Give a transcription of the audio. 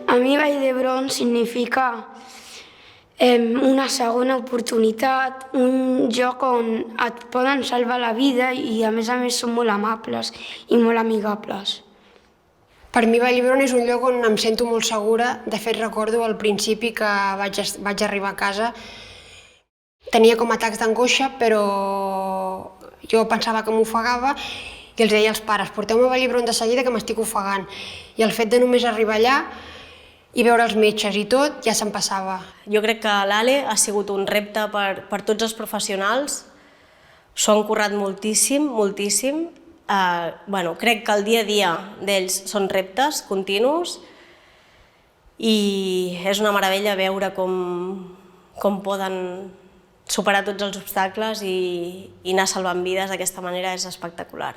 A mi Vall d'Hebron significa una segona oportunitat, un lloc on et poden salvar la vida i a més són molt amables i molt amigables. Per mi Vall d'Hebron és un lloc on em sento molt segura. De fet, recordo al principi que vaig arribar a casa, tenia com atacs d'angoixa, però jo pensava que m'ofegava i els deia als pares: porteu-me a Vall d'Hebron de seguida que m'estic ofegant. I el fet de només arribar allà i veure els metges i tot, ja se'm passava. Jo crec que l'ALE ha sigut un repte per tots els professionals. S'ho han currat moltíssim, moltíssim. Crec que el dia a dia d'ells són reptes continus i és una meravella veure com poden superar tots els obstacles i anar salvant vides d'aquesta manera. És espectacular.